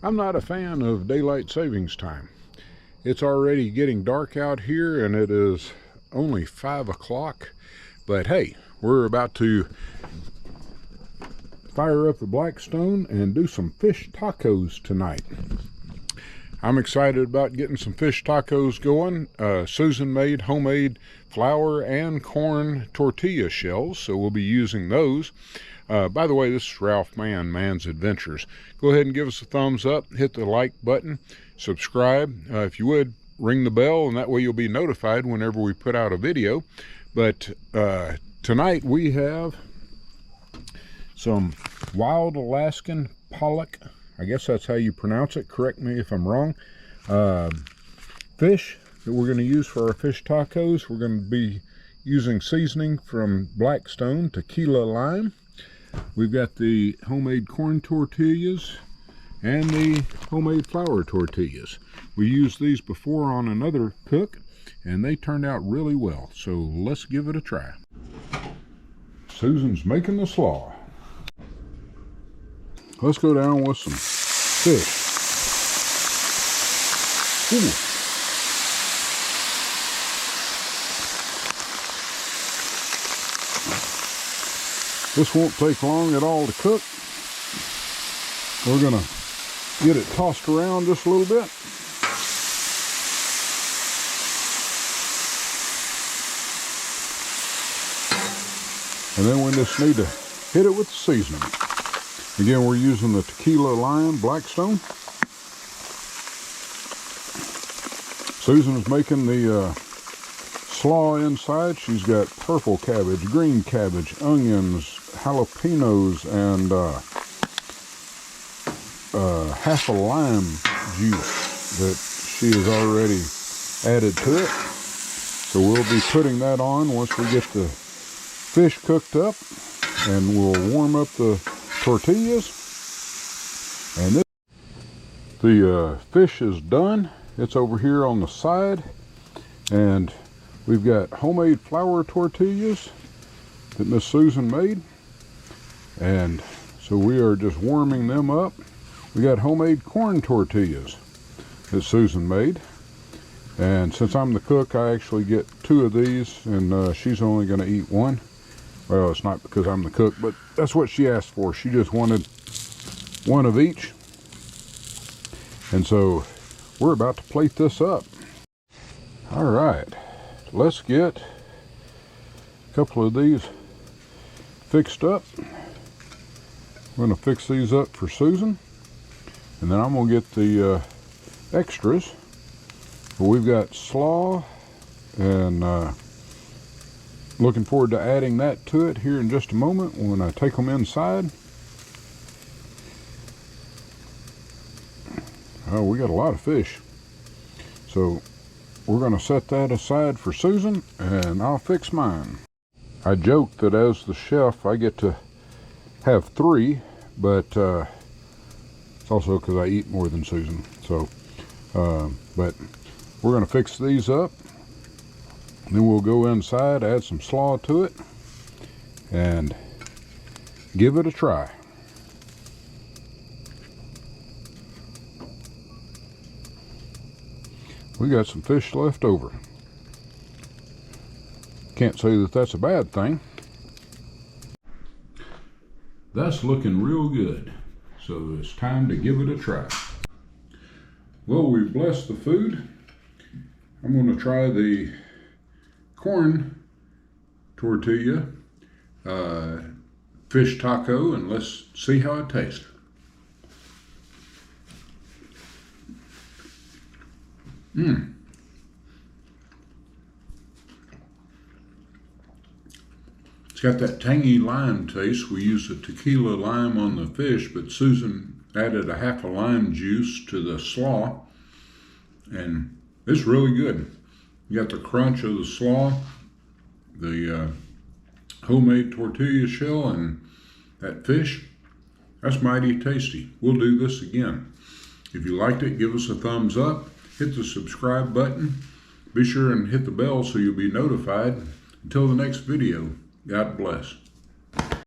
I'm not a fan of daylight savings time. It's already getting dark out here and it is only 5 o'clock. But hey, we're about to fire up the Blackstone and do some fish tacos tonight. I'm excited about getting some fish tacos going. Susan made homemade flour and corn tortilla shells, so we'll be using those. By the way, this is Ralph Man's Adventures. Go ahead and give us a thumbs up, hit the like button, subscribe. If you would, ring the bell, and that way you'll be notified whenever we put out a video. But tonight we have some wild Alaskan pollock. I guess that's how you pronounce it. Correct me if I'm wrong. Fish that we're going to use for our fish tacos. We're going to be using seasoning from Blackstone, tequila lime. We've got the homemade corn tortillas and the homemade flour tortillas. We used these before on another cook and they turned out really well. So let's give it a try. Susan's making the slaw. Let's go down with some fish. Ooh. This won't take long at all to cook. We're gonna get it tossed around just a little bit. And then we just need to hit it with the seasoning. Again, we're using the tequila lime Blackstone. Susan is making the slaw inside. She's got purple cabbage, green cabbage, onions, jalapenos, and half a lime juice that she has already added to it. So we'll be putting that on once we get the fish cooked up, and we'll warm up the tortillas. And the fish is done. It's over here on the side, and we've got homemade flour tortillas that Miss Susan made, and so we are just warming them up. We got homemade corn tortillas that Susan made, and since I'm the cook, I actually get 2 of these, and she's only going to eat 1. Well, it's not because I'm the cook, but that's what she asked for. She just wanted 1 of each, and so we're about to plate this up. All right, let's get a couple of these fixed up. I'm going to fix these up for Susan, and then I'm going to get the extras. But we've got slaw, and looking forward to adding that to it here in just a moment when I take them inside. Oh, we got a lot of fish. So we're going to set that aside for Susan, and I'll fix mine. I joked that as the chef I get to have 3, but it's also because I eat more than Susan. So, but we're going to fix these up. Then we'll go inside, add some slaw to it, and give it a try. We got some fish left over. Can't say that that's a bad thing. That's looking real good. So it's time to give it a try. Well, we've blessed the food. I'm going to try the corn tortilla fish taco, and let's see how it tastes. It's got that tangy lime taste. We used a tequila lime on the fish, but Susan added a half a lime juice to the slaw, and it's really good. You got the crunch of the slaw, the homemade tortilla shell, and that fish. That's mighty tasty. We'll do this again. If you liked it, give us a thumbs up. Hit the subscribe button. Be sure and hit the bell so you'll be notified. Until the next video, God bless.